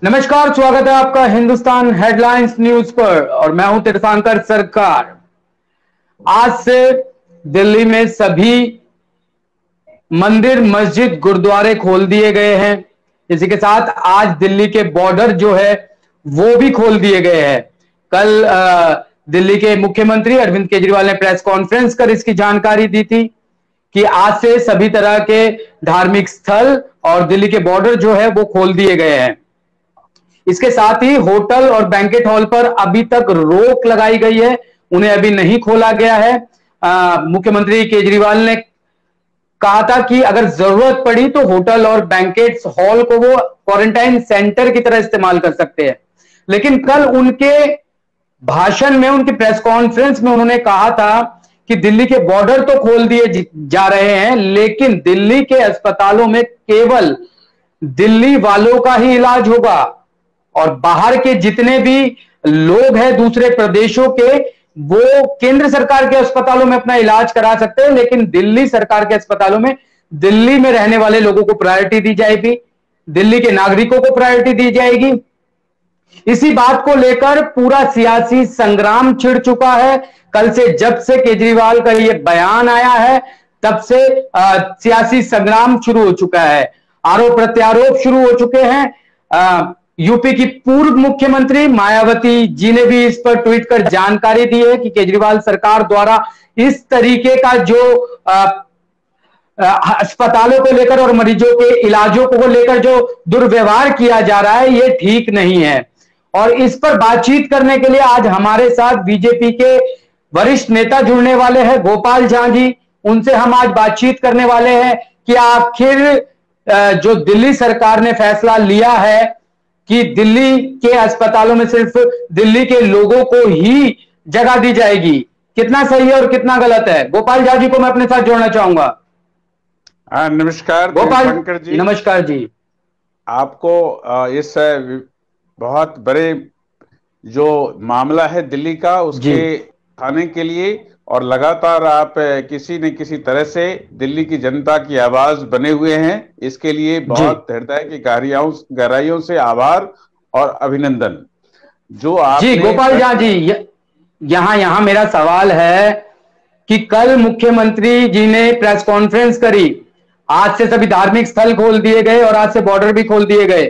नमस्कार, स्वागत है आपका हिंदुस्तान हेडलाइंस न्यूज पर और मैं हूं तीर्थंकर सरकार। आज से दिल्ली में सभी मंदिर, मस्जिद, गुरुद्वारे खोल दिए गए हैं। इसी के साथ आज दिल्ली के बॉर्डर जो है वो भी खोल दिए गए हैं। कल दिल्ली के मुख्यमंत्री अरविंद केजरीवाल ने प्रेस कॉन्फ्रेंस कर इसकी जानकारी दी थी कि आज से सभी तरह के धार्मिक स्थल और दिल्ली के बॉर्डर जो है वो खोल दिए गए हैं। इसके साथ ही होटल और बैंकेट हॉल पर अभी तक रोक लगाई गई है, उन्हें अभी नहीं खोला गया है। मुख्यमंत्री केजरीवाल ने कहा था कि अगर जरूरत पड़ी तो होटल और बैंकेट हॉल को वो क्वारंटाइन सेंटर की तरह इस्तेमाल कर सकते हैं। लेकिन कल उनके भाषण में, उनके प्रेस कॉन्फ्रेंस में उन्होंने कहा था कि दिल्ली के बॉर्डर तो खोल दिए जा रहे हैं, लेकिन दिल्ली के अस्पतालों में केवल दिल्ली वालों का ही इलाज होगा और बाहर के जितने भी लोग हैं दूसरे प्रदेशों के, वो केंद्र सरकार के अस्पतालों में अपना इलाज करा सकते हैं, लेकिन दिल्ली सरकार के अस्पतालों में दिल्ली में रहने वाले लोगों को प्रायोरिटी दी जाएगी, दिल्ली के नागरिकों को प्रायोरिटी दी जाएगी। इसी बात को लेकर पूरा सियासी संग्राम छिड़ चुका है। कल से जब से केजरीवाल का यह बयान आया है तब से सियासी संग्राम शुरू हो चुका है, आरोप प्रत्यारोप शुरू हो चुके हैं। यूपी की पूर्व मुख्यमंत्री मायावती जी ने भी इस पर ट्वीट कर जानकारी दी है कि केजरीवाल सरकार द्वारा इस तरीके का जो अस्पतालों को लेकर और मरीजों के इलाजों को लेकर जो दुर्व्यवहार किया जा रहा है ये ठीक नहीं है। और इस पर बातचीत करने के लिए आज हमारे साथ बीजेपी के वरिष्ठ नेता जुड़ने वाले हैं, गोपाल झा जी। उनसे हम आज बातचीत करने वाले हैं कि आखिर जो दिल्ली सरकार ने फैसला लिया है कि दिल्ली के अस्पतालों में सिर्फ दिल्ली के लोगों को ही जगह दी जाएगी, कितना सही है और कितना गलत है। गोपाल झा जी को मैं अपने साथ जोड़ना चाहूंगा। नमस्कार गोपाल जी। नमस्कार जी। आपको इस बहुत बड़े जो मामला है दिल्ली का उसके थाने के लिए और लगातार आप किसी न किसी तरह से दिल्ली की जनता की आवाज बने हुए हैं, इसके लिए बहुत हृदय की गहराइयों से आभार और अभिनंदन। जो आप जी गोपाल झा जी, यहां मेरा सवाल है कि कल मुख्यमंत्री जी ने प्रेस कॉन्फ्रेंस करी, आज से सभी धार्मिक स्थल खोल दिए गए और आज से बॉर्डर भी खोल दिए गए,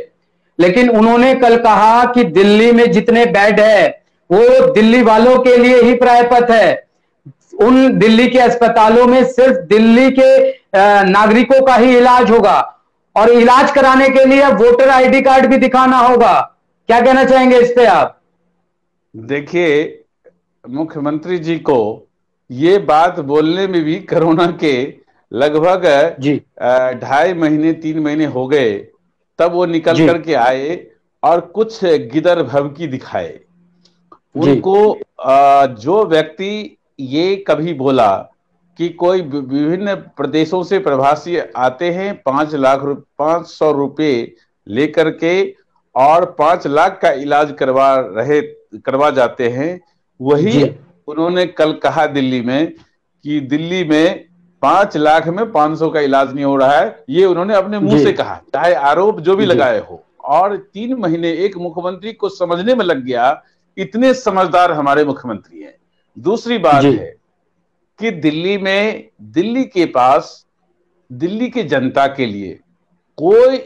लेकिन उन्होंने कल कहा कि दिल्ली में जितने बेड है वो दिल्ली वालों के लिए ही प्राप्त है। उन दिल्ली के अस्पतालों में सिर्फ दिल्ली के नागरिकों का ही इलाज होगा और इलाज कराने के लिए वोटर आईडी कार्ड भी दिखाना होगा। क्या कहना चाहेंगे इस पे आप? देखिए, मुख्यमंत्री जी को ये बात बोलने में भी कोरोना के लगभग 2.5 महीने 3 महीने हो गए, तब वो निकल करके आए और कुछ गिदर भभकी दिखाए। उनको जो व्यक्ति ये कभी बोला कि कोई विभिन्न प्रदेशों से प्रवासी आते हैं 500 रुपए लेकर के और 5 लाख का इलाज करवा जाते हैं, वही उन्होंने कल कहा दिल्ली में कि दिल्ली में 5 लाख में 500 का इलाज नहीं हो रहा है। ये उन्होंने अपने मुंह से कहा, चाहे आरोप जो भी लगाए हो। और 3 महीने एक मुख्यमंत्री को समझने में लग गया, इतने समझदार हमारे मुख्यमंत्री हैं। दूसरी बात है कि दिल्ली के पास दिल्ली की जनता के लिए कोई,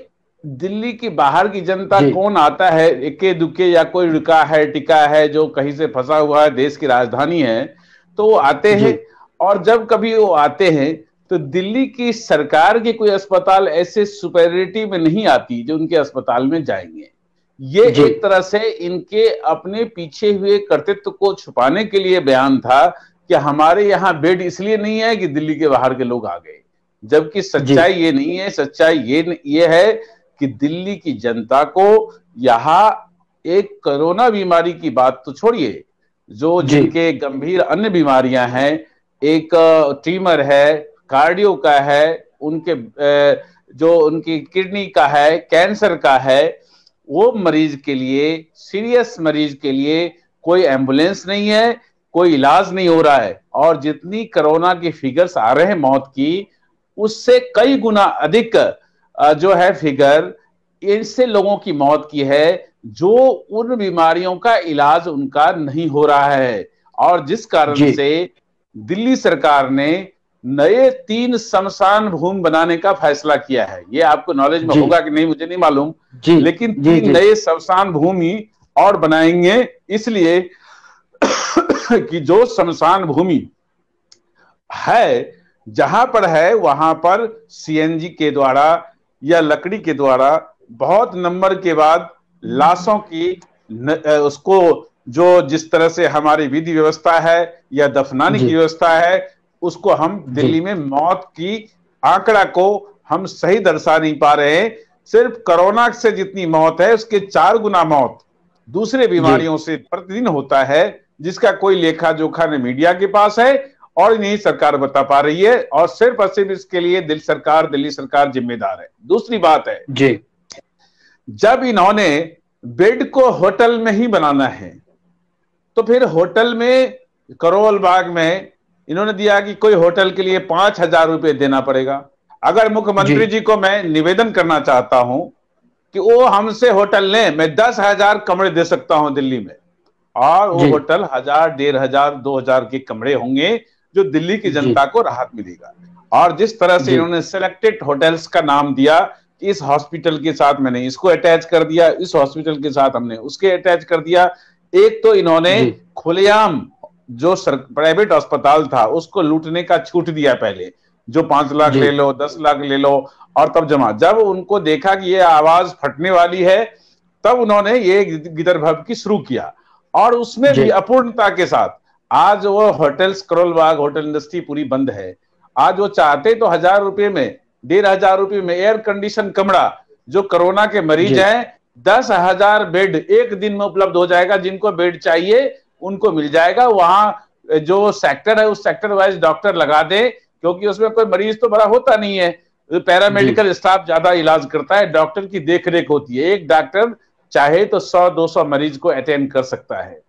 दिल्ली के बाहर की जनता कौन आता है इक्के दुक्के, या कोई रुका है टिका है जो कहीं से फंसा हुआ है, देश की राजधानी है, तो वो आते हैं। और जब कभी वो आते हैं तो दिल्ली की सरकार के कोई अस्पताल ऐसे सुपेरियरिटी में नहीं आती जो उनके अस्पताल में जाएंगे। ये एक तरह से इनके अपने पीछे हुए कर्तृत्व को छुपाने के लिए बयान था कि हमारे यहाँ बेड इसलिए नहीं है कि दिल्ली के बाहर के लोग आ गए, जबकि सच्चाई ये नहीं है। सच्चाई ये है कि दिल्ली की जनता को यहाँ एक कोरोना बीमारी की बात तो छोड़िए, जो जिनके गंभीर अन्य बीमारियां हैं, एक ट्यूमर है, कार्डियो का है, उनके जो उनकी किडनी का है, कैंसर का है, वो मरीज के लिए, सीरियस मरीज के लिए कोई एम्बुलेंस नहीं है, कोई इलाज नहीं हो रहा है। और जितनी कोरोना की फिगर्स आ रहे हैं मौत की, उससे कई गुना अधिक जो है फिगर ऐसे लोगों की मौत की है जो उन बीमारियों का इलाज उनका नहीं हो रहा है। और जिस कारण से दिल्ली सरकार ने नए 3 श्मशान भूमि बनाने का फैसला किया है। ये आपको नॉलेज में होगा कि नहीं मुझे नहीं मालूम, लेकिन 3 नए श्मशान भूमि और बनाएंगे, इसलिए कि जो श्मशान भूमि है जहां पर है वहां पर सीएनजी के द्वारा या लकड़ी के द्वारा बहुत नंबर के बाद लाशों की उसको जो जिस तरह से हमारी विधि व्यवस्था है या दफनाने की व्यवस्था है उसको हम दिल्ली में मौत की आंकड़ा को हम सही दर्शा नहीं पा रहे हैं। सिर्फ कोरोना से जितनी मौत है उसके 4 गुना मौत दूसरे बीमारियों से प्रतिदिन होता है, जिसका कोई लेखा जोखा न मीडिया के पास है और नहीं सरकार बता पा रही है, और सिर्फ और सिर्फ इसके लिए दिल्ली सरकार जिम्मेदार है। दूसरी बात है जब इन्होंने बेड को होटल में ही बनाना है तो फिर होटल में करोल बाग में इन्होंने दिया कि कोई होटल के लिए 5,000 रुपए देना पड़ेगा। अगर मुख्यमंत्री जी को मैं निवेदन करना चाहता हूं कि वो हमसे होटल लें, मैं 10,000 कमरे दे सकता हूं दिल्ली में, और वो होटल 1,000, 1,500, 2,000 के कमरे होंगे जो दिल्ली की जनता को राहत मिलेगा। और जिस तरह से इन्होंने सिलेक्टेड होटल्स का नाम दिया, इस हॉस्पिटल के साथ मैंने इसको अटैच कर दिया, इस हॉस्पिटल के साथ हमने उसके अटैच कर दिया। एक तो इन्होंने खुलेआम जो प्राइवेट अस्पताल था उसको लूटने का छूट दिया, पहले जो 5 लाख ले लो, 10 लाख ले लो, और तब जब उनको देखा कि ये आवाज फटने वाली है तब उन्होंने ये गिदरभव की शुरू किया। और उसमें भी अपूर्णता के साथ आज वो hotels, Karol Bagh hotel industry पूरी बंद है। आज वो चाहते तो 1,000 रुपए में, 1,500 रुपए में एयर कंडीशन कमरा जो कोरोना के मरीज हैं 10,000 बेड एक दिन में उपलब्ध हो जाएगा। जिनको बेड चाहिए उनको मिल जाएगा। वहां जो सेक्टर है उस सेक्टर वाइज डॉक्टर लगा दे, क्योंकि उसमें कोई मरीज तो बड़ा होता नहीं है, पैरामेडिकल स्टाफ ज्यादा इलाज करता है, डॉक्टर की देखरेख होती है। एक डॉक्टर चाहे तो 100-200 मरीज को अटेंड कर सकता है।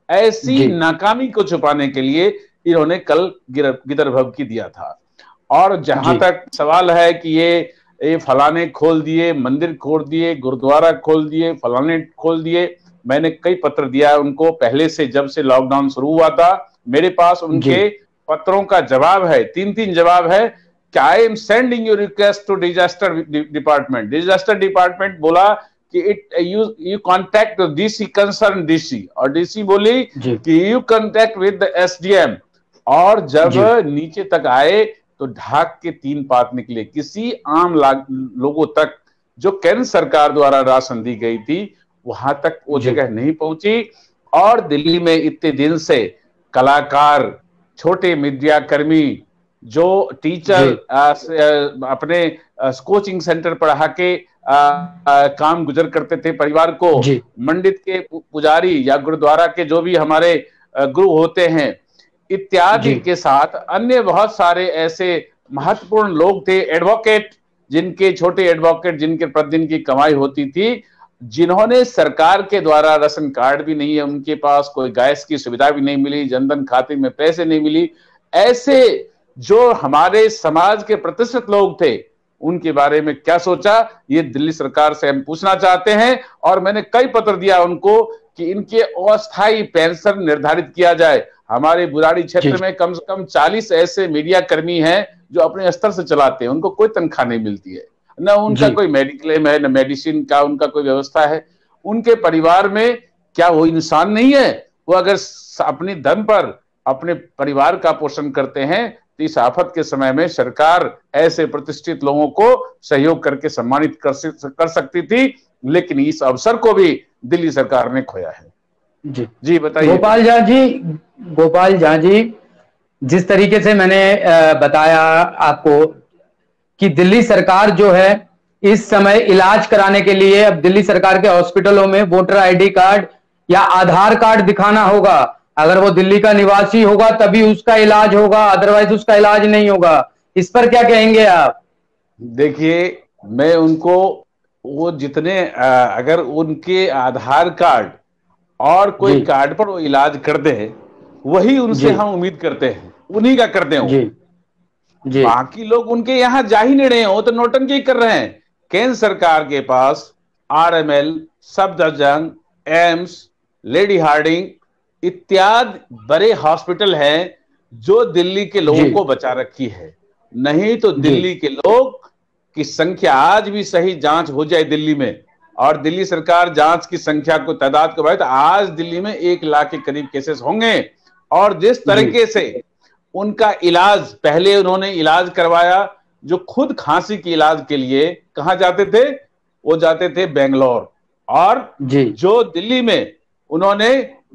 ऐसी नाकामी को छुपाने के लिए इन्होंने कल गिदरभव की दिया था। और जहां तक सवाल है कि ये फलाने खोल दिए, मंदिर खोल दिए, गुरुद्वारा खोल दिए, फलाने खोल दिए, मैंने कई पत्र दिया उनको पहले से, जब से लॉकडाउन शुरू हुआ था मेरे पास उनके पत्रों का जवाब है, 3 जवाब है कि I am sending you request to disaster department. Disaster department बोला कि you contact DC, concern DC, और डीसी बोली कि you contact with the SDM. और जब नीचे तक आए तो ढाक के 3 पात निकले। किसी आम लोगों तक जो केंद्र सरकार द्वारा राशन दी गई थी वहां तक वो जगह नहीं पहुंची। और दिल्ली में इतने दिन से कलाकार, छोटे मीडिया कर्मी, जो टीचर अपने कोचिंग सेंटर पढ़ा के काम गुजर करते थे परिवार को, मंडित के पुजारी या गुरुद्वारा के जो भी हमारे गुरु होते हैं इत्यादि के साथ अन्य बहुत सारे ऐसे महत्वपूर्ण लोग थे, एडवोकेट, जिनके छोटे एडवोकेट जिनके प्रतिदिन की कमाई होती थी, जिन्होंने सरकार के द्वारा राशन कार्ड भी नहीं है उनके पास, कोई गैस की सुविधा भी नहीं मिली, जनधन खाते में पैसे नहीं मिली, ऐसे जो हमारे समाज के प्रतिष्ठित लोग थे उनके बारे में क्या सोचा, ये दिल्ली सरकार से हम पूछना चाहते हैं। और मैंने कई पत्र दिया उनको कि इनके अस्थायी पेंशन निर्धारित किया जाए। हमारे बुराड़ी क्षेत्र में कम से कम 40 ऐसे मीडिया कर्मी हैं जो अपने स्तर से चलाते हैं, उनको कोई तनख्वाह नहीं मिलती है, न उनका कोई मेडिक्लेम है, न मेडिसिन का उनका कोई व्यवस्था है। उनके परिवार में क्या वो इंसान नहीं है? वो अगर अपने दम पर अपने परिवार का पोषण करते हैं तो इस आफत के समय में सरकार ऐसे प्रतिष्ठित लोगों को सहयोग करके सम्मानित कर सकती थी, लेकिन इस अवसर को भी दिल्ली सरकार ने खोया है। जी बताइए। गोपाल झा जी, जिस तरीके से मैंने बताया आपको कि दिल्ली सरकार जो है इस समय इलाज कराने के लिए अब दिल्ली सरकार के हॉस्पिटलों में वोटर आईडी कार्ड या आधार कार्ड दिखाना होगा। अगर वो दिल्ली का निवासी होगा तभी उसका इलाज होगा, अदरवाइज उसका इलाज नहीं होगा। इस पर क्या कहेंगे आप? देखिए, मैं उनको वो जितने अगर उनके आधार कार्ड और कोई कार्ड पर वो इलाज कर दे, वही उनसे हम उम्मीद करते हैं, उन्हीं का करते हैं। बाकी लोग उनके यहाँ जा ही नहीं रहे हो तो नौटंकी कर रहे हैं। केंद्र सरकार के पास RML, Safdarjung, AIIMS, Lady Hardinge इत्यादि बड़े हॉस्पिटल हैं जो दिल्ली के लोगों को बचा रखी है। नहीं तो दिल्ली के लोग की संख्या आज भी सही जांच हो जाए दिल्ली में, और दिल्ली सरकार जांच की संख्या को तादाद को बढ़ाए तो आज दिल्ली में 1 लाख के करीब केसेस होंगे। और जिस तरीके से उनका इलाज, पहले उन्होंने इलाज करवाया, जो खुद खांसी के इलाज के लिए कहां जाते थे, वो जाते थे बेंगलोर, और जो दिल्ली में उन्होंने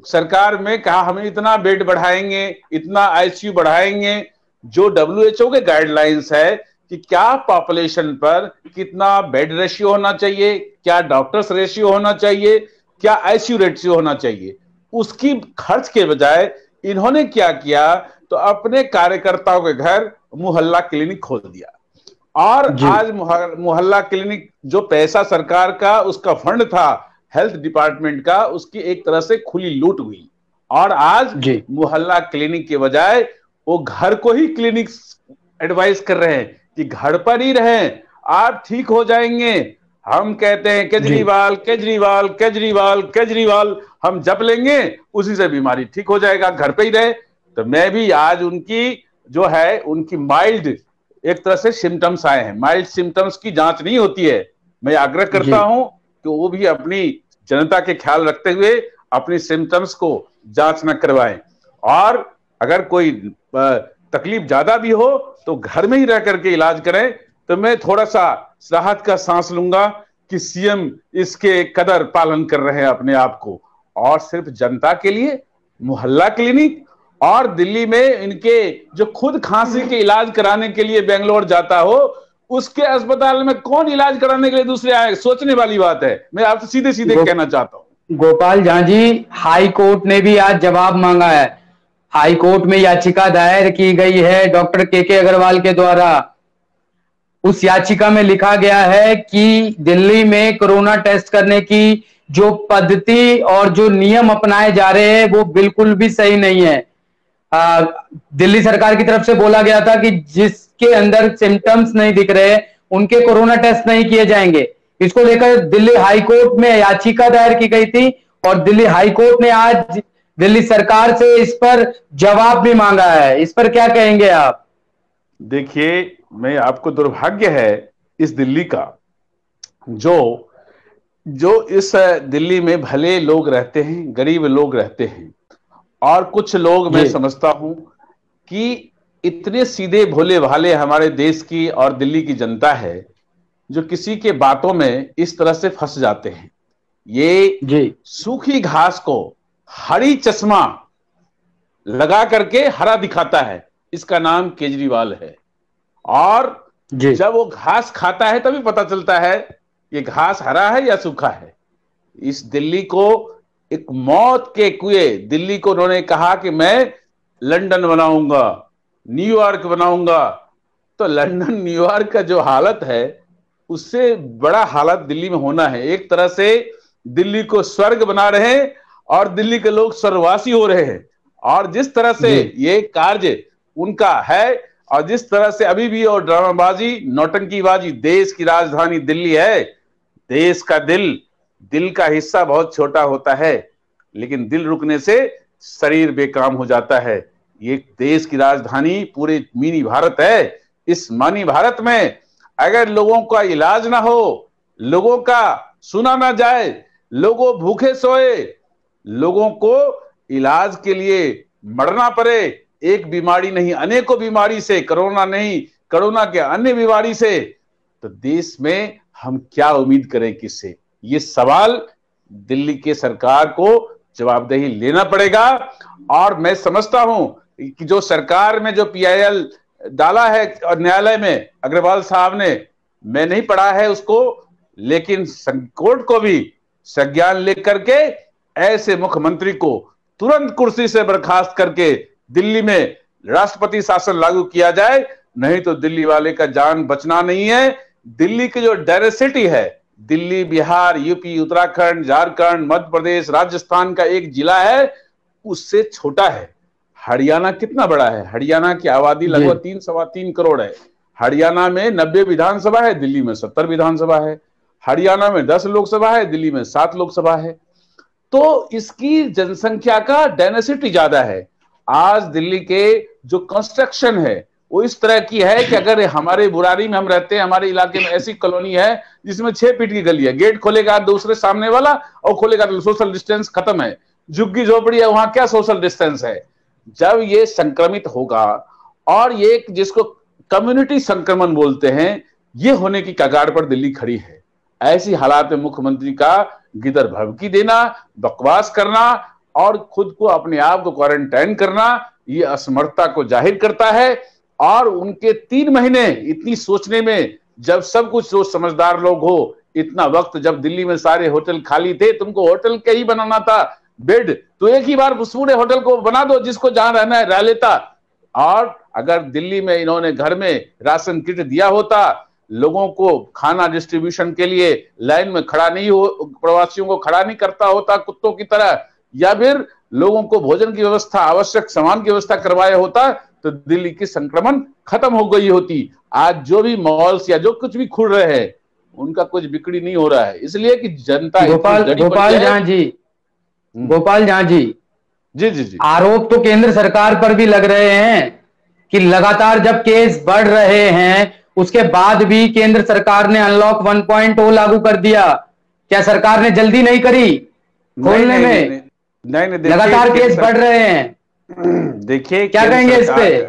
सरकार में कहा हमें इतना बेड बढ़ाएंगे, इतना ICU बढ़ाएंगे, जो WHO के गाइडलाइंस है कि क्या पॉपुलेशन पर कितना बेड रेशियो होना चाहिए, क्या डॉक्टर्स रेशियो होना चाहिए, क्या ICU रेशियो होना चाहिए, उसकी खर्च के बजाय इन्होंने क्या किया, तो अपने कार्यकर्ताओं के घर मोहल्ला क्लिनिक खोल दिया। और आज मोहल्ला क्लिनिक जो पैसा सरकार का उसका फंड था हेल्थ डिपार्टमेंट का, उसकी एक तरह से खुली लूट हुई। और आज मोहल्ला क्लिनिक के बजाय वो घर को ही क्लिनिक एडवाइस कर रहे हैं कि घर पर ही रहें, आप ठीक हो जाएंगे। हम कहते हैं केजरीवाल केजरीवाल केजरीवाल केजरीवाल, हम जप लेंगे उसी से बीमारी ठीक हो जाएगा, घर पे ही रहे। तो मैं भी आज उनकी जो है उनकी माइल्ड एक तरह से सिम्टम्स आए हैं, माइल्ड सिम्टम्स की जांच नहीं होती है। मैं आग्रह करता हूं कि वो भी अपनी जनता के ख्याल रखते हुए अपनी सिम्टम्स को जांच न करवाएं, और अगर कोई तकलीफ ज्यादा भी हो तो घर में ही रह करके इलाज करें। तो मैं थोड़ा सा राहत का सांस लूंगा कि CM इसके कदर पालन कर रहे हैं अपने आप को। और सिर्फ जनता के लिए मोहल्ला क्लिनिक, और दिल्ली में इनके जो खुद खांसी के इलाज कराने के लिए बेंगलोर जाता हो, उसके अस्पताल में कौन इलाज कराने के लिए दूसरे आए, सोचने वाली बात है। मैं आपसे सीधे सीधे कहना चाहता हूं। गोपाल झा जी, हाई कोर्ट ने भी आज जवाब मांगा है। हाई कोर्ट में याचिका दायर की गई है डॉक्टर KK अग्रवाल के द्वारा। उस याचिका में लिखा गया है कि दिल्ली में कोरोना टेस्ट करने की जो पद्धति और जो नियम अपनाए जा रहे हैं वो बिल्कुल भी सही नहीं है। दिल्ली सरकार की तरफ से बोला गया था कि जिसके अंदर सिम्टम्स नहीं दिख रहे उनके कोरोना टेस्ट नहीं किए जाएंगे। इसको लेकर दिल्ली हाई कोर्ट में याचिका दायर की गई थी, और दिल्ली हाई कोर्ट ने आज दिल्ली सरकार से इस पर जवाब भी मांगा है। इस पर क्या कहेंगे आप? देखिए, मैं आपको दुर्भाग्य है इस दिल्ली का, जो इस दिल्ली में भले लोग रहते हैं, गरीब लोग रहते हैं, और कुछ लोग मैं समझता हूं कि इतने सीधे भोले भाले हमारे देश की और दिल्ली की जनता है जो किसी के बातों में इस तरह से फंस जाते हैं। ये सूखी घास को हरी चश्मा लगा करके हरा दिखाता है, इसका नाम केजरीवाल है। और जब वो घास खाता है तभी पता चलता है ये घास हरा है या सूखा है। इस दिल्ली को एक मौत के कुएं, दिल्ली को उन्होंने कहा कि मैं लंदन बनाऊंगा, न्यूयॉर्क बनाऊंगा। तो लंदन न्यूयॉर्क का जो हालत है उससे बड़ा हालत दिल्ली में होना है। एक तरह से दिल्ली को स्वर्ग बना रहे हैं और दिल्ली के लोग स्वर्गवासी हो रहे हैं। और जिस तरह से ये कार्य उनका है, और जिस तरह से अभी भी और ड्रामाबाजी, नौटंकीबाजी, देश की राजधानी दिल्ली है, देश का दिल का हिस्सा बहुत छोटा होता है, लेकिन दिल रुकने से शरीर बेकाम हो जाता है। ये देश की राजधानी पूरे मिनी भारत है। इस मिनी भारत में अगर लोगों का इलाज ना हो, लोगों का सुना ना जाए, लोगों भूखे सोए, लोगों को इलाज के लिए मरना पड़े, एक बीमारी नहीं अनेकों बीमारी से, कोरोना नहीं, कोरोना के अन्य बीमारी से, तो देश में हम क्या उम्मीद करें किससे? ये सवाल दिल्ली के सरकार को जवाबदेही लेना पड़ेगा। और मैं समझता हूं कि जो सरकार में जो PIL डाला है और न्यायालय में अग्रवाल साहब ने, मैं नहीं पढ़ा है उसको, लेकिन कोर्ट को भी संज्ञान लेकर के ऐसे मुख्यमंत्री को तुरंत कुर्सी से बर्खास्त करके दिल्ली में राष्ट्रपति शासन लागू किया जाए, नहीं तो दिल्ली वाले का जान बचना नहीं है। दिल्ली की जो डायवर्सिटी है, दिल्ली, बिहार, यूपी, उत्तराखंड, झारखंड, मध्य प्रदेश, राजस्थान का एक जिला है, उससे छोटा है। हरियाणा कितना बड़ा है? हरियाणा की आबादी लगभग 3 सवा 3 करोड़ है। हरियाणा में 90 विधानसभा है, दिल्ली में 70 विधानसभा है। हरियाणा में 10 लोकसभा है, दिल्ली में 7 लोकसभा है। तो इसकी जनसंख्या का डेंसिटी ज्यादा है। आज दिल्ली के जो कंस्ट्रक्शन है वो इस तरह की है कि अगर हमारे बुराड़ी में हम रहते हैं, हमारे इलाके में ऐसी कॉलोनी है जिसमें 6 फीट की गली है, गेट खोलेगा दूसरे सामने वाला और खोलेगा तो सोशल डिस्टेंस खत्म है। झुग्गी झोपड़ी है, वहां क्या सोशल डिस्टेंस है। जब ये संक्रमित होगा और ये जिसको कम्युनिटी संक्रमण बोलते हैं, ये होने की कगार पर दिल्ली खड़ी है। ऐसी हालात में मुख्यमंत्री का गिदर भभकी देना, बकवास करना और खुद को अपने आप को क्वारंटाइन करना, ये असमर्थता को जाहिर करता है। और उनके 3 महीने इतनी सोचने में, जब सब कुछ सोच समझदार लोग हो, इतना वक्त जब दिल्ली में सारे होटल खाली थे, तुमको होटल के ही बनाना था बेड, तो एक ही बार उस पूरे होटल को बना दो, जिसको जहां रहना है रह लेता। और अगर दिल्ली में इन्होंने घर में राशन किट दिया होता, लोगों को खाना डिस्ट्रीब्यूशन के लिए लाइन में खड़ा नहीं हो, प्रवासियों को खड़ा नहीं करता होता कुत्तों की तरह, या फिर लोगों को भोजन की व्यवस्था, आवश्यक सामान की व्यवस्था करवाया होता, तो दिल्ली की संक्रमण खत्म हो गई होती। आज जो भी मॉल्स या जो कुछ भी खुल रहे हैं, उनका कुछ बिक्री नहीं हो रहा है, इसलिए कि जनता गोपाल जहां जी जी आरोप तो केंद्र सरकार पर भी लग रहे हैं कि लगातार जब केस बढ़ रहे हैं, उसके बाद भी केंद्र सरकार ने अनलॉक 1.0 लागू कर दिया। क्या सरकार ने जल्दी नहीं करी खोलने में? नहीं, लगातार केस बढ़ रहे हैं। देखिए क्या कहेंगे इस पे?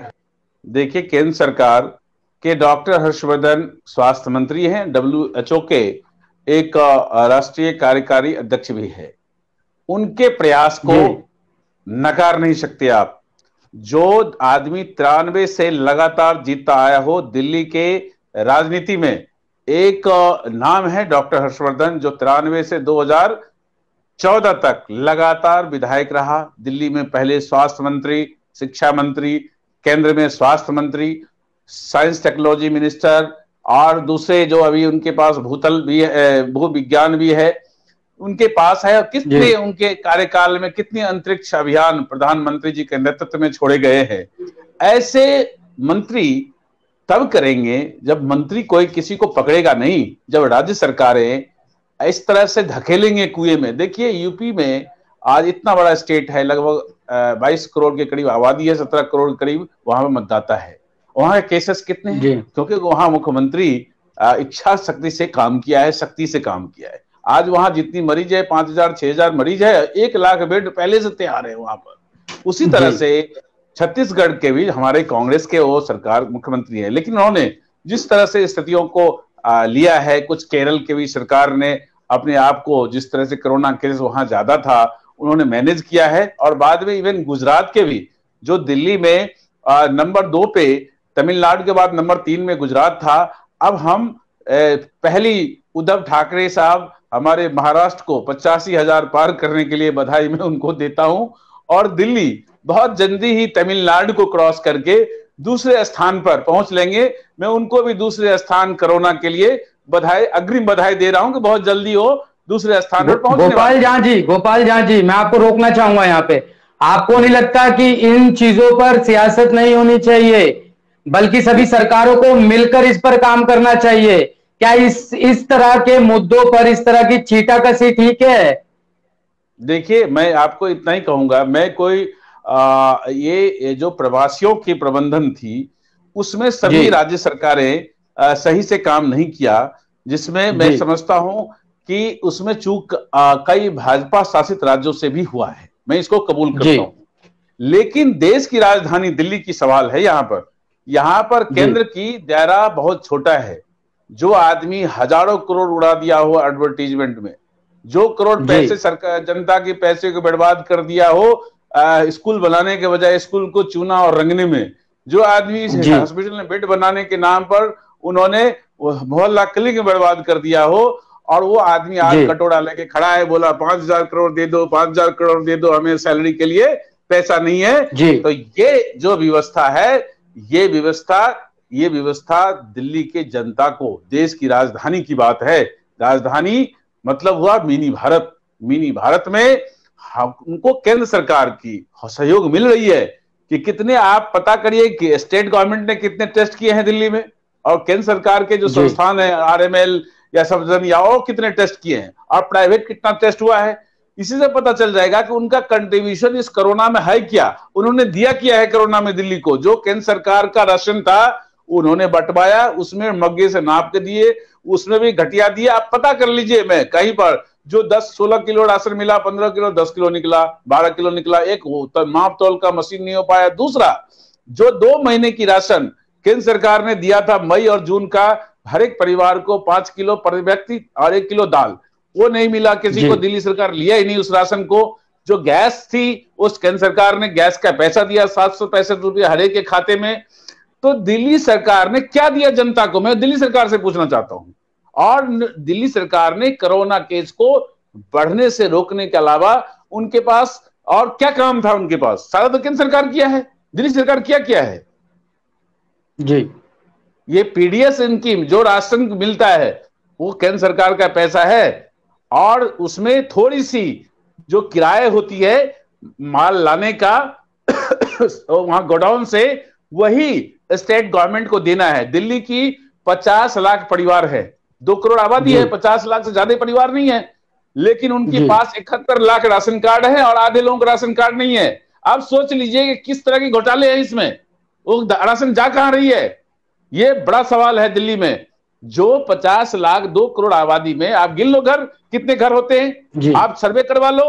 देखिए, केंद्र सरकार के डॉक्टर हर्षवर्धन स्वास्थ्य मंत्री हैं, WHO के एक राष्ट्रीय कार्यकारी अध्यक्ष भी है। उनके प्रयास को नकार नहीं सकते आप। जो आदमी 93 से लगातार जीतता आया हो दिल्ली के राजनीति में, एक नाम है डॉक्टर हर्षवर्धन, जो 93 से 2014 तक लगातार विधायक रहा। दिल्ली में पहले स्वास्थ्य मंत्री, शिक्षा मंत्री, केंद्र में स्वास्थ्य मंत्री, साइंस टेक्नोलॉजी मिनिस्टर, और दूसरे जो अभी उनके पास भूतल भी है, भू विज्ञान भी है उनके पास है। कितने उनके कार्यकाल में कितने अंतरिक्ष अभियान प्रधानमंत्री जी के नेतृत्व में छोड़े गए हैं। ऐसे मंत्री तब करेंगे जब मंत्री कोई किसी को पकड़ेगा नहीं, जब राज्य सरकारें इस तरह से धकेलेंगे कुएं में। देखिए, यूपी में आज इतना बड़ा स्टेट है, लगभग 22 करोड़ के करीब आबादी है, 17 करोड़ के करीब वहां पर मतदाता है। वहां के केसेस कितने हैं? क्योंकि वहां मुख्यमंत्री इच्छा शक्ति से काम किया है, शक्ति से काम किया है। आज वहां जितनी मरीज है, 5000 6000 मरीज है, 1 लाख बेड पहले से तैयार है वहां पर। उसी तरह से छत्तीसगढ़ के भी हमारे कांग्रेस के वो सरकार मुख्यमंत्री है, लेकिन उन्होंने जिस तरह से स्थितियों को लिया है, कुछ केरल के भी सरकार ने अपने आप को, जिस तरह से कोरोना केस वहां ज्यादा था, उन्होंने मैनेज किया है। और बाद में इवन गुजरात के भी, जो दिल्ली में नंबर 2 पे, तमिलनाडु के बाद नंबर 3 में गुजरात था। अब हम पहली उद्धव ठाकरे साहब हमारे महाराष्ट्र को 85,000 पार करने के लिए बधाई मैं उनको देता हूं। और दिल्ली बहुत जल्दी ही तमिलनाडु को क्रॉस करके दूसरे स्थान पर पहुंच लेंगे। मैं उनको भी दूसरे स्थान कोरोना के लिए बधाई, अग्रिम बधाई दे रहा हूं कि बहुत जल्दी हो दूसरे स्थान पर पहुंचने। गोपाल जहां जी, मैं आपको रोकना चाहूंगा यहाँ पे। आपको नहीं लगता कि इन चीजों पर सियासत नहीं होनी चाहिए, बल्कि सभी सरकारों को मिलकर इस पर काम करना चाहिए? क्या इस तरह के मुद्दों पर इस तरह की छींटाकशी ठीक है? देखिए, मैं आपको इतना ही कहूंगा, मैं कोई ये जो प्रवासियों की प्रबंधन थी उसमें सभी राज्य सरकारें सही से काम नहीं किया, जिसमें मैं समझता हूं कि उसमें चूक कई भाजपा शासित राज्यों से भी हुआ है, मैं इसको कबूल करता हूं। लेकिन देश की राजधानी दिल्ली की सवाल है। यहाँ पर केंद्र की दायरा बहुत छोटा है। जो आदमी हजारों करोड़ उड़ा दिया हो एडवर्टीजमेंट में, जो करोड़ पैसे सरकार जनता के पैसे को बर्बाद कर दिया हो स्कूल बनाने के बजाय स्कूल को चूना और रंगने में, जो आदमी हॉस्पिटल में बेड बनाने के नाम पर उन्होंने मोहल्ला क्लिनिक बर्बाद कर दिया हो, और वो आदमी आज कटोरा लेके खड़ा है, बोला 5000 करोड़ दे दो, 5000 करोड़ दे दो, हमें सैलरी के लिए पैसा नहीं है। तो ये जो व्यवस्था है, ये व्यवस्था दिल्ली के जनता को, देश की राजधानी की बात है। राजधानी मतलब हुआ मिनी भारत। मिनी भारत में उनको केंद्र सरकार की सहयोग मिल रही है कि कितने, आप पता करिए कि स्टेट गवर्नमेंट ने कितने टेस्ट किए हैं दिल्ली में, और केंद्र सरकार के जो संस्थान है RML या सफदरजंग या और कितने टेस्ट किए हैं और प्राइवेट कितना टेस्ट हुआ है। इसी से पता चल जाएगा कि उनका कंट्रीब्यूशन इस कोरोना में है क्या, उन्होंने दिया किया है कोरोना में। दिल्ली को जो केंद्र सरकार का राशन था उन्होंने बंटवाया, उसमें मग्गे से नाप के दिए, उसमें भी घटिया दिया। आप पता कर लीजिए, मैं कहीं पर जो 10-16 किलो राशन मिला, 15 किलो 10 किलो निकला, 12 किलो निकला, एक माप तौल का मशीन नहीं हो पाया। दूसरा, जो 2 महीने की राशन केंद्र सरकार ने दिया था मई और जून का, हर एक परिवार को 5 किलो पर व्यक्ति और 1 किलो दाल, वो नहीं मिला किसी को। दिल्ली सरकार लिया ही नहीं उस राशन को। जो गैस थी उस केंद्र सरकार ने गैस का पैसा दिया 765 रुपये हर एक के खाते में। तो दिल्ली सरकार ने क्या दिया जनता को, मैं दिल्ली सरकार से पूछना चाहता हूं। और दिल्ली सरकार ने कोरोना केस को बढ़ने से रोकने के अलावा उनके पास और क्या काम था, उनके पास सारा तो केंद्र सरकार किया है। दिल्ली सरकार क्या है जी, ये पीडीएस इनकी जो राशन मिलता है वो केंद्र सरकार का पैसा है, और उसमें थोड़ी सी जो किराए होती है माल लाने का वहां गोडाउन से, वही स्टेट गवर्नमेंट को देना है। दिल्ली की 50 लाख परिवार है, 2 करोड़ आबादी है, 50 लाख से ज्यादा परिवार नहीं है, लेकिन उनके पास 71 लाख राशन कार्ड है और आधे लोगों का राशन कार्ड नहीं है। आप सोच लीजिए कि किस तरह के घोटाले हैं इसमें, वो राशन जा कहां रही है, ये बड़ा सवाल है दिल्ली में। जो 50 लाख 2 करोड़ आबादी में आप गिन लो घर कितने घर होते हैं, आप सर्वे करवा लो,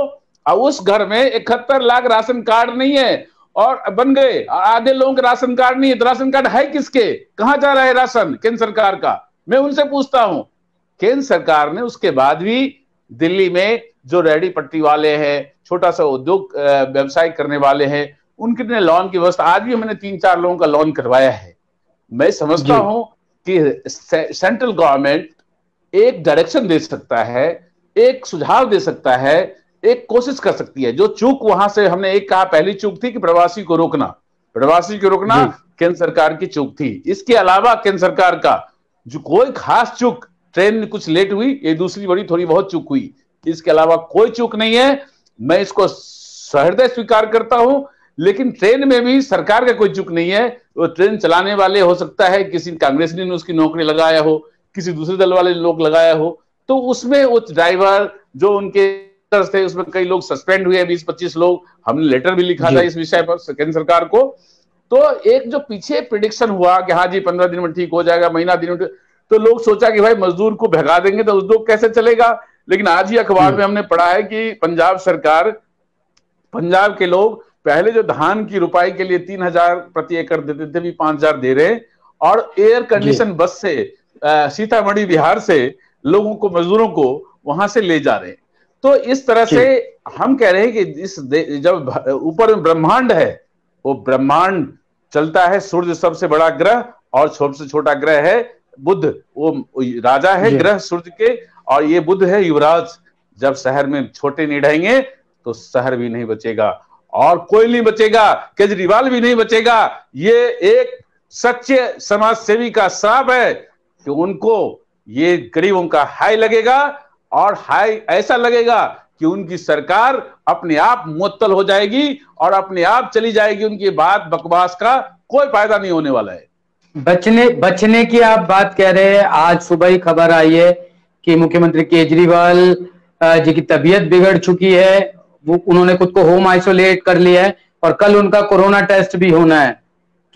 और उस घर में 71 लाख राशन कार्ड नहीं है और बन गए, आधे लोगों के राशन कार्ड नहीं है। तो राशन कार्ड है किसके, कहां जा रहा है राशन, केंद्र सरकार का। मैं उनसे पूछता हूं, केंद्र सरकार ने उसके बाद भी दिल्ली में जो रेहड़ी पट्टी वाले हैं, छोटा सा उद्योग व्यवसाय करने वाले हैं, उनके लोन की व्यवस्था, आज भी मैंने 3-4 लोगों का लोन करवाया है। मैं समझता हूं कि सेंट्रल गवर्नमेंट एक डायरेक्शन दे सकता है, एक सुझाव दे सकता है, एक कोशिश कर सकती है। जो चूक वहां से हमने एक कहा, पहली चूक थी कि प्रवासी को रोकना केंद्र सरकार की चूक थी। इसके अलावा केंद्र सरकार का जो कोई खास चूक, ट्रेन कुछ लेट हुई, ये दूसरी बड़ी थोड़ी बहुत चूक हुई, इसके अलावा कोई चूक नहीं है। मैं इसको सहृदय स्वीकार करता हूं, लेकिन ट्रेन में भी सरकार का कोई चूक नहीं है। वो ट्रेन चलाने वाले हो सकता है किसी कांग्रेस ने उसकी नौकरी लगाया हो, किसी दूसरे दल वाले लोग लगाया हो, तो उसमें वो ड्राइवर जो उनके थे उसमें कई लोग सस्पेंड हुए, 20-25 लोग। हमने लेटर भी लिखा था इस विषय पर केंद्र सरकार को। तो एक जो पीछे प्रिडिक्शन हुआ कि हाँ जी 15 दिन में ठीक हो जाएगा, महीना दिन में, तो लोग सोचा कि भाई मजदूर को भगा देंगे तो उद्योग कैसे चलेगा। लेकिन आज ही अखबार में हमने पढ़ा है कि पंजाब सरकार, पंजाब के लोग पहले जो धान की रुपाई के लिए 3000 प्रति एकड़ देते थे, भी 5000 दे रहे हैं, और एयर कंडीशन बस से सीतामढ़ी बिहार से लोगों को, मजदूरों को वहां से ले जा रहे हैं। तो इस तरह से हम कह रहे हैं कि इस जब ऊपर में ब्रह्मांड है, वो ब्रह्मांड चलता है, सूर्य सबसे बड़ा ग्रह और सबसे छोटा ग्रह है बुध, वो राजा है ग्रह सूर्य के, और ये बुध है युवराज। जब शहर में छोटे नहीं रहेंगे तो शहर भी नहीं बचेगा और कोई नहीं बचेगा, केजरीवाल भी नहीं बचेगा। ये एक सच्चे समाज सेवी का श्राप है कि उनको ये गरीबों का हाय लगेगा, और हाय ऐसा लगेगा कि उनकी सरकार अपने आप मुअत्तल हो जाएगी और अपने आप चली जाएगी। उनकी बात बकवास का कोई फायदा नहीं होने वाला है। बचने की आप बात कह रहे हैं। आज सुबह ही खबर आई है कि मुख्यमंत्री केजरीवाल जी की तबीयत बिगड़ चुकी है, वो उन्होंने खुद को होम आइसोलेट कर लिया है और कल उनका कोरोना टेस्ट भी होना है।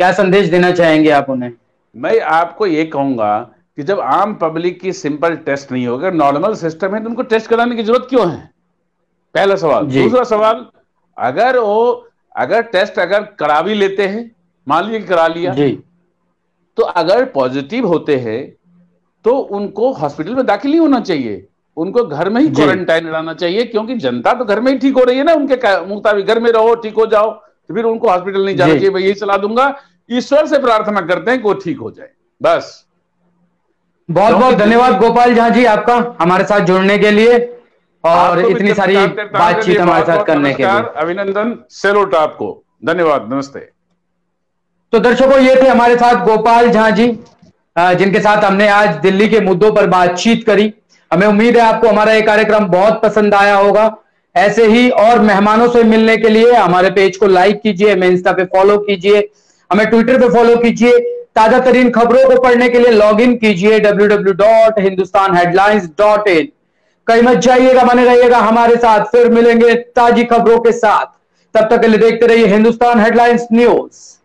क्या संदेश देना चाहेंगे आप उन्हें? मैं आपको ये कहूंगा कि जब आम पब्लिक की सिंपल टेस्ट नहीं होगा, नॉर्मल सिस्टम है, तो उनको टेस्ट कराने की जरूरत क्यों है? पहला सवाल। दूसरा सवाल, अगर टेस्ट अगर करा भी लेते हैं, मान लीजिए करा लिया जी, तो अगर पॉजिटिव होते हैं तो उनको हॉस्पिटल में दाखिल नहीं होना चाहिए, उनको घर में ही क्वारंटाइन रहना चाहिए, क्योंकि जनता तो घर में ही ठीक हो रही है ना उनके मुताबिक। घर में रहो, ठीक हो जाओ, तो फिर उनको हॉस्पिटल नहीं जाना चाहिए। मैं यही सलाह दूंगा, ईश्वर से प्रार्थना करते हैं कि वो ठीक हो जाए, बस। बहुत बहुत धन्यवाद गोपाल झा जी आपका हमारे साथ जुड़ने के लिए और इतनी सारी बातचीत हमारे साथ करने के लिए। अभिनंदन, सैल्यूट आपको, धन्यवाद, नमस्ते। तो दर्शकों, ये थे हमारे साथ गोपाल झा जी, जिनके साथ हमने आज दिल्ली के मुद्दों पर बातचीत करी। हमें उम्मीद है आपको हमारा ये कार्यक्रम बहुत पसंद आया होगा। ऐसे ही और मेहमानों से मिलने के लिए हमारे पेज को लाइक कीजिए, हमें इंस्टा पे फॉलो कीजिए, हमें ट्विटर पे फॉलो कीजिए, ताजा तरीन खबरों को पढ़ने के लिए लॉग इन कीजिए www.hindustanheadlines.in। कहीं मत जाइएगा, बने रहिएगा हमारे साथ, फिर मिलेंगे ताजी खबरों के साथ। तब तक के लिए देखते रहिए हिंदुस्तान हेडलाइंस न्यूज।